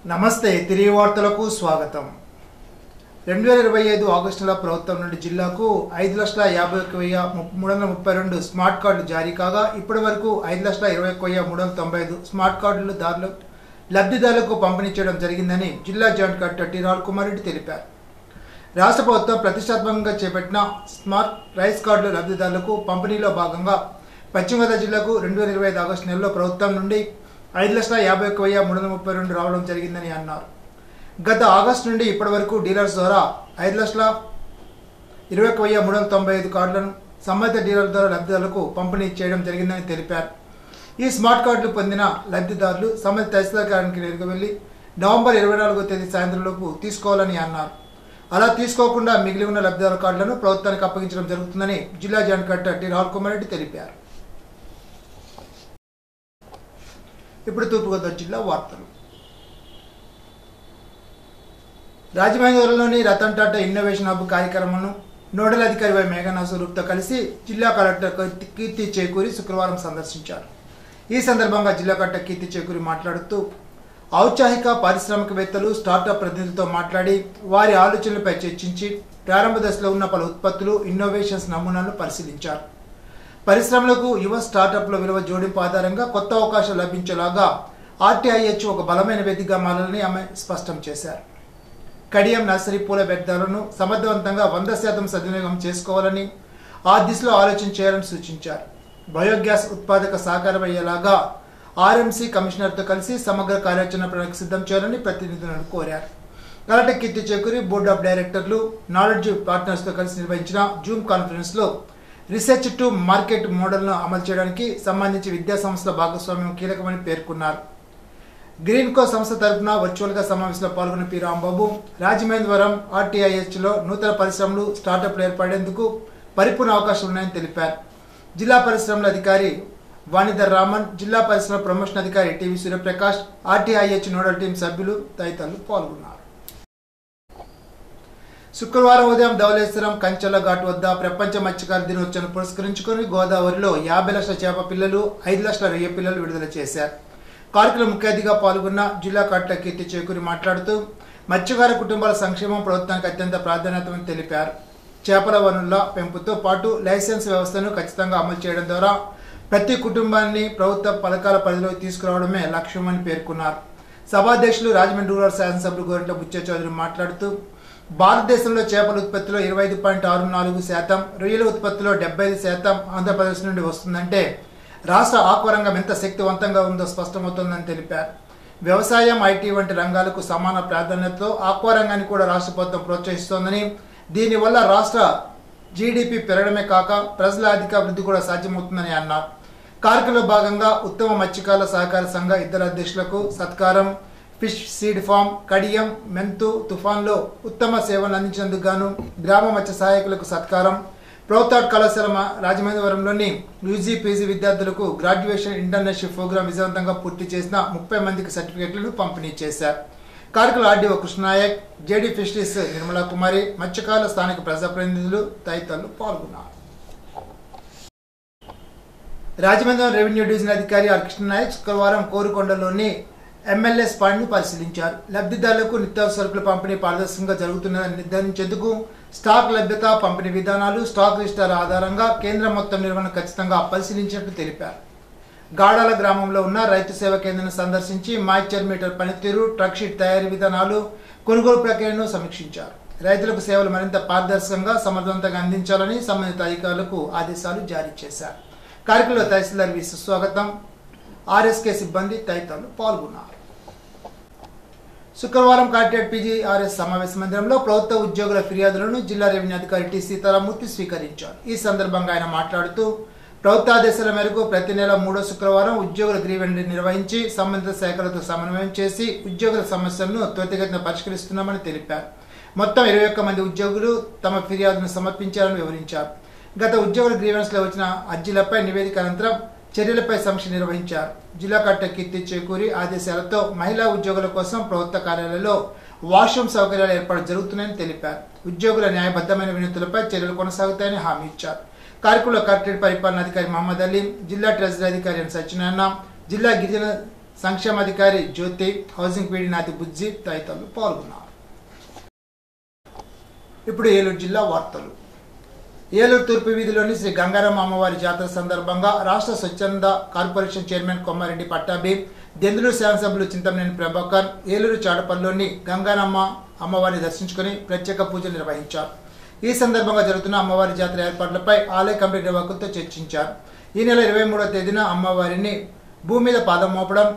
నమస్తే తిరిగి వార్తలకు స్వాగతం 2025 ఆగస్టులో ప్రభుత్వం నుండి జిల్లాకు 5,51,332 స్మార్ట్ కార్డులు జారీ కాగా ఇప్పటివరకు 5,21,395 స్మార్ట్ కార్డులు లబ్ధిదారులకు పంపిణీ చేయడం జరిగిందని జిల్లా joint collector T Rajkumar Reddy తెలిపారు. రాష్ట్ర ప్రభుత్వం ప్రతిష్టాత్మకంగా చేపట్టిన స్మార్ట్ రైస్ కార్డుల లబ్ధిదారులకు పంపిణీలో భాగంగా పశ్చిమ గోదావరి జిల్లాకు 2025 ఆగస్టు నెలలో ప్రభుత్వం నుండి 5,51,332 రావడం జరిగిందని అన్నారు. గత ఆగస్టు నుండి ఇప్పటి వరకు డీలర్స్ ద్వారా 5,21,395 కార్డులను సంబంధిత డీలర్ల ద్వారా లబ్ధిదారులకు పంపిణీ చేయడం జరిగిందని తెలిపారు. ఈ స్మార్ట్ కార్డులు పొందిన లబ్ధిదారులు సంబంధిత తహసీల్దార్ కార్యాలయానికి నేరుగా వెళ్లి నవంబర్ 24వ తేదీ సాయంత్రంలోపు తీసుకోవాలని అన్నారు. అలా తీసుకోకుండా మిగిలి ఉన్న లబ్ధిదారుల కార్డులను ప్రభుత్వానికి అప్పగించడం జరుగుతుందని జిల్లా joint collector T Rajkumar Reddy తెలిపారు. ఇప్పుడు తూర్పుగోదావరి జిల్లా వార్తలు. రాజమహేంద్రవరంలోని రతన్ టాటా ఇన్నోవేషన్ హబ్ కార్యక్రమంను నోడల్ అధికారి వై మేఘనా స్వరూప్తో కలిసి జిల్లా కలెక్టర్ కీర్తి చేకూరి శుక్రవారం సందర్శించారు. ఈ సందర్భంగా జిల్లా కలెక్టర్ కీర్తి చేకూరి మాట్లాడుతూ ఔత్సాహిక పారిశ్రామికవేత్తలు స్టార్టప్ ప్రతినిధులతో మాట్లాడి వారి ఆలోచనలపై చర్చించి ప్రారంభ దశలో ఉన్న పలు ఉత్పత్తులు ఇన్నోవేషన్స్ నమూనాలను పరిశీలించారు. పరిశ్రమలకు యువ స్టార్టప్ల విలువ జోడింపు ఆధారంగా కొత్త అవకాశాలు లభించేలాగా ఆర్టీఐహెచ్ ఒక బలమైన వేదికగా మారాలని ఆమె స్పష్టం చేశారు. కడియం నర్సరీ పూల వ్యర్థాలను సమర్థవంతంగా 100% సద్వినియోగం చేసుకోవాలని ఆ దిశలో ఆలోచన చేయాలని సూచించారు. బయోగ్యాస్ ఉత్పాదక సహకారమయ్యేలాగా ఆర్ఎంసీ కమిషనర్తో కలిసి సమగ్ర కార్యాచరణ ప్రణాళిక సిద్ధం చేయాలని ప్రతినిధులను కోరారు. Collector Keerthi Chekuri board of డైరెక్టర్లు నాలెడ్జ్ పార్ట్నర్స్తో కలిసి నిర్వహించిన జూమ్ కాన్ఫరెన్స్లో రీసెర్చ్ టు మార్కెట్ మోడల్ను అమలు చేయడానికి సంబంధించి విద్యా సంస్థల భాగస్వామ్యం కీలకమని పేర్కొన్నారు. గ్రీన్కో సంస్థ తరఫున వర్చువల్గా సమావేశంలో పాల్గొన్న పి రాంబాబు రాజమహేంద్రవరం ఆర్టీఐహెచ్లో నూతన పరిశ్రమలు స్టార్టప్లు ఏర్పడేందుకు పరిపూర్ణ అవకాశాలు ఉన్నాయని తెలిపారు. జిల్లా పరిశ్రమల అధికారి వాణిధర్ రామన్, జిల్లా పరిశ్రమ ప్రమోషన్ అధికారి TV Suryaprakash, RTIH nodal team సభ్యులు తదితరులు పాల్గొన్నారు. శుక్రవారం ఉదయం ధవళేశ్వరం కంచెల ఘాట్ వద్ద ప్రపంచ మత్స్యకార దినోత్సవం పురస్కరించుకుని గోదావరిలో 50 లక్షల చేప పిల్లలు, 5 లక్షల రొయ్య పిల్లలు విడుదల చేశారు. కార్యక్రమం ముఖ్య అతిథిగా పాల్గొన్న జిల్లా కలెక్టర్ కీర్తి చేకూరి మాట్లాడుతూ మత్స్యకార కుటుంబాల సంక్షేమం ప్రభుత్వానికి అత్యంత ప్రాధాన్యతని తెలిపారు. చేపల వనరుల పెంపుతో పాటు లైసెన్స్ వ్యవస్థను ఖచ్చితంగా అమలు చేయడం ద్వారా ప్రతి కుటుంబాన్ని ప్రభుత్వ పథకాల పరిధిలోకి తీసుకురావడమే లక్ష్యమని పేర్కొన్నారు. సభాధ్యక్షులు రాజమండ్రి రూరల్ శాసనసభ్యులు గోరంట్ల బుచ్చయ్య చౌదరి మాట్లాడుతూ భారతదేశంలో చేపల ఉత్పత్తిలో 25.64%, రొయ్యల ఉత్పత్తిలో 75% ఆంధ్రప్రదేశ్ నుండి వస్తుందంటే రాష్ట్ర ఆక్వా రంగం ఎంత శక్తివంతంగా ఉందో స్పష్టమవుతోందని తెలిపారు. వ్యవసాయం, ఐటీ వంటి రంగాలకు సమాన ప్రాధాన్యతతో ఆక్వా రంగాన్ని కూడా రాష్ట్ర ప్రభుత్వం ప్రోత్సహిస్తోందని, దీనివల్ల రాష్ట్ర జీడీపీ పెరగడమే కాక ప్రజల ఆర్థిక అభివృద్ధి కూడా సాధ్యమవుతుందని అన్నారు. కార్యక్రమంలో భాగంగా ఉత్తమ మత్స్యకారుల సహకార సంఘ ఇద్దరు అధ్యక్షులకు సత్కారం, ఫిష్ సీడ్ ఫామ్, కడియం, మెంతు తుఫాన్లో ఉత్తమ సేవలు అందించినందుకు గాను గ్రామ మత్స్య సహాయకులకు సత్కారం, ప్రభుత్వ కళాశాల రాజమహేంద్రవరంలోని యూజీ పీజీ విద్యార్థులకు గ్రాడ్యుయేషన్ ఇంటర్న్షిప్ ప్రోగ్రాం విజయవంతంగా పూర్తి చేసిన 30 మందికి సర్టిఫికెట్లను పంపిణీ చేశారు. కార్యక్రమంలో RDO Krishnanayak, JD fisheries Nirmala Kumari, మత్స్యకారుల స్థానిక ప్రజాప్రతినిధులు తదితరులు పాల్గొన్నారు. రాజమండ్రి రెవెన్యూ డివిజన్ అధికారి ఆర్ కృష్ణనాయక్ శుక్రవారం కోరుకొండలోని ఎంఎల్ఎస్ పాయింట్ను పరిశీలించారు. లబ్ధిదారులకు నిత్యావసర సరుకుల పంపిణీ పారదర్శకంగా జరుగుతుందని నిర్ధారించేందుకు స్టాక్ లభ్యత, పంపిణీ విధానాలు, స్టాక్ రిజిస్టర్ ఆధారంగా కేంద్రం మొత్తం నిర్వహణ ఖచ్చితంగా పరిశీలించినట్లు తెలిపారు. గాడాల గ్రామంలో ఉన్న రైతు సేవా కేంద్రాన్ని సందర్శించి మాయిశ్చర్ మీటర్ పనితీరు, ట్రక్ షీట్ తయారీ విధానాలు, కొనుగోలు ప్రక్రియను సమీక్షించారు. రైతులకు సేవలు మరింత పారదర్శకంగా సమర్థవంతంగా అందించాలని సంబంధిత అధికారులకు ఆదేశాలు జారీ చేశారు. కార్యక్రమంలో తహసీల్దార్ వి సుస్వాగతం, ఆర్ఎస్కే సిబ్బంది తదితరులు పాల్గొన్నారు. శుక్రవారం కలెక్టరేట్ పీజీఆర్ఎస్ సమావేశ మందిరంలో ప్రభుత్వ ఉద్యోగుల ఫిర్యాదులను జిల్లా రెవెన్యూ అధికారి టి సీతారామూర్తి స్వీకరించారు. ఈ సందర్భంగా ఆయన మాట్లాడుతూ ప్రభుత్వ ఆదేశాల మేరకు ప్రతి నెల 3వ శుక్రవారం ఉద్యోగుల గ్రీవెన్స్ నిర్వహించి సంబంధిత శాఖలతో సమన్వయం చేసి ఉద్యోగుల సమస్యలను త్వరితగతిన పరిష్కరిస్తున్నామని తెలిపారు. మొత్తం 21 మంది ఉద్యోగులు తమ ఫిర్యాదును సమర్పించారని వివరించారు. గత ఉద్యోగుల గ్రీవెన్స్ లో వచ్చిన అర్జీలపై నివేదిక అనంతరం చర్యలపై సమీక్ష నిర్వహించారు. జిల్లా కలెక్టర్ కీర్తి చేకూరి ఆదేశాలతో మహిళా ఉద్యోగుల కోసం ప్రభుత్వ కార్యాలయాల్లో వాష్రూమ్ సౌకర్యాలు ఏర్పాటు జరుగుతున్నాయని తెలిపారు. ఉద్యోగుల న్యాయబద్ధమైన వినతులపై చర్యలు కొనసాగుతాయని హామీ ఇచ్చారు. కార్యక్రమంలో కలెక్టరేట్ పరిపాలనాధికారి మహమ్మద్ అలీ, జిల్లా ట్రెజరీ అధికారి ఎన్ సత్యనారాయణ, జిల్లా గిరిజన సంక్షేమాధికారి జ్యోతి, హౌసింగ్ పీడీ నాతి బుజ్జి తదితరులు పాల్గొన్నారు. ఇప్పుడు ఏలూరు జిల్లా వార్తలు. ఏలూరు తూర్పు వీధిలోని శ్రీ గంగారమ్మ అమ్మవారి జాతర సందర్భంగా రాష్ట్ర స్వచ్ఛంద కార్పొరేషన్ చైర్మన్ కొమ్మారెడ్డి పట్టాభి, దెందులూరు శాసనసభ్యులు చింతమనేని ప్రభాకర్ ఏలూరు చాటపల్లిలోని గంగారమ్మ అమ్మవారిని దర్శించుకుని ప్రత్యేక పూజలు నిర్వహించారు. ఈ సందర్భంగా జరుగుతున్న అమ్మవారి జాతర ఏర్పాట్లపై ఆలయ కమిటీ నిర్వాహకులతో చర్చించారు. ఈ నెల 23వ తేదీన అమ్మవారిని భూమి మీద పాదం మోపడం,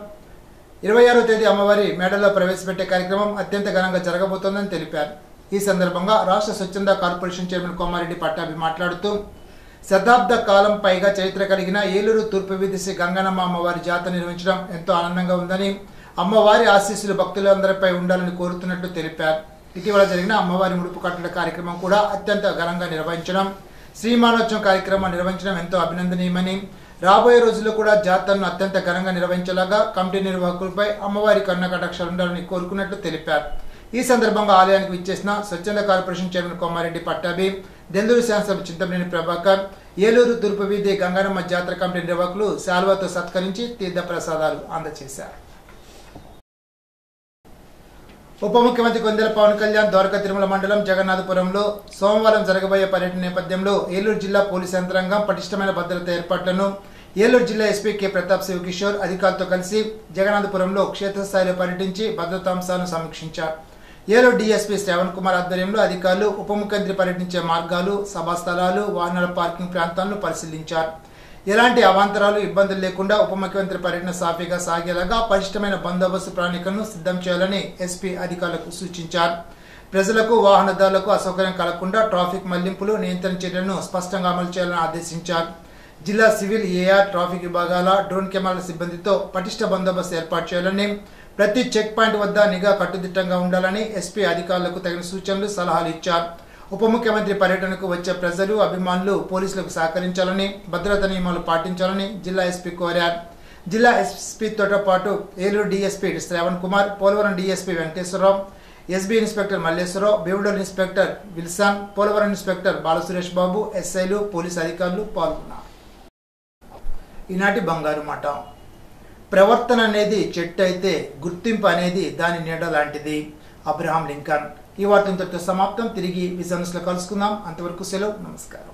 26వ తేదీ అమ్మవారి మేడలో ప్రవేశపెట్టే కార్యక్రమం అత్యంత ఘనంగా జరగబోతోందని తెలిపారు. ఈ సందర్భంగా రాష్ట్ర స్వచ్ఛంద కార్పొరేషన్ చైర్మన్ కొమ్మారెడ్డి పట్టాభి మాట్లాడుతూ, శతాబ్ద కాలం పైగా చరిత్ర కలిగిన ఏలూరు తూర్పు వీధి శ్రీ గంగారమ్మ అమ్మవారి జాతర నిర్వహించడం ఎంతో ఆనందంగా ఉందని, అమ్మవారి ఆశీస్సులు భక్తులందరిపై ఉండాలని కోరుతున్నట్లు తెలిపారు. ఇటీవల జరిగిన అమ్మవారి ముడుపు కట్టడ కార్యక్రమం కూడా అత్యంత ఘనంగా నిర్వహించడం, శ్రీమానోత్సవం కార్యక్రమం నిర్వహించడం ఎంతో అభినందనీయమని, రాబోయే రోజుల్లో కూడా జాతరను అత్యంత ఘనంగా నిర్వహించేలాగా కమిటీ నిర్వాహకులపై అమ్మవారి కరుణ కటాక్షాలు ఉండాలని కోరుకున్నట్లు తెలిపారు. ఈ సందర్భంగా ఆలయానికి విచ్చేసిన స్వచ్ఛంద కార్పొరేషన్ చైర్మన్ కొమ్మారెడ్డి పట్టాభి, దెందులూరు శాసనసభ్యులు చింతమనేని ప్రభాకర్, ఏలూరు తూర్పు వీధి గంగారమ్మ జాతర కమిటీ నిర్వాహకులు శాల్వాతో సత్కరించి తీర్థ ప్రసాదాలు అందజేశారు. ఉప ముఖ్యమంత్రి కొందెల పవన్ కళ్యాణ్ ద్వారకా తిరుమల మండలం జగన్నాథపురంలో సోమవారం జరగబోయే పర్యటన నేపథ్యంలో ఏలూరు జిల్లా పోలీసు యంత్రాంగం పటిష్టమైన భద్రతా ఏర్పాట్లను ఏలూరు జిల్లా ఎస్పీ కె ప్రతాప్ శివకిషోర్ అధికారులతో కలిసి జగన్నాథపురంలో క్షేత్రస్థాయిలో పర్యటించి భద్రతాంశాలను సమీక్షించారు. ఏలూరు డీఎస్పీ శ్రవణ్ కుమార్ ఆధ్వర్యంలో అధికారులు ఉప ముఖ్యమంత్రి పర్యటించే మార్గాలు, సభా స్థలాలు, వాహనాల పార్కింగ్ ప్రాంతాలను పరిశీలించారు. ఎలాంటి అవాంతరాలు, ఇబ్బందులు లేకుండా ఉప ముఖ్యమంత్రి పర్యటన సాఫీగా సాగేలాగా పటిష్టమైన బందోబస్తు ప్రణాళికను సిద్ధం చేయాలని ఎస్పీ అధికారులకు సూచించారు. ప్రజలకు, వాహనదారులకు అసౌకర్యం కలగకుండా ట్రాఫిక్ మళ్లింపులు, నియంత్రణ చర్యలను స్పష్టంగా అమలు చేయాలని ఆదేశించారు. జిల్లా సివిల్, ఏఆర్, ట్రాఫిక్ విభాగాల డ్రోన్ కెమెరాల సిబ్బందితో పటిష్ట బందోబస్తు ఏర్పాటు చేయాలని, ప్రతి చెక్ పాయింట్ వద్ద నిఘా కట్టుదిట్టంగా ఉండాలని ఎస్పీ అధికారులకు తగిన సూచనలు, సలహాలు ఇచ్చారు. ఉప ముఖ్యమంత్రి పర్యటనకు వచ్చే ప్రజలు, అభిమానులు పోలీసులకు సహకరించాలని, భద్రతా నియమాలు పాటించాలని జిల్లా ఎస్పీ కోరారు. జిల్లా ఎస్పీతో పాటు Eluru DSP Shravan Kumar, Polavaram DSP Venkateswararao, SB inspector Malleswararao, Bevudolu inspector Wilson, Polavaram inspector Balasuresh Babu, ఎస్ఐలు, పోలీసు అధికారులు పాల్గొన్నారు. ఈనాటి బంగారు మాట. ప్రవర్తన అనేది చెట్టు అయితే గుర్తింపు అనేది దాని నీడ లాంటిది. Abraham Lincoln. ఈ వార్త ఇంతటితో సమాప్తం. తిరిగి విజన్స్ లో కలుసుకుందాం. అంతవరకు సెలవు. నమస్కారం.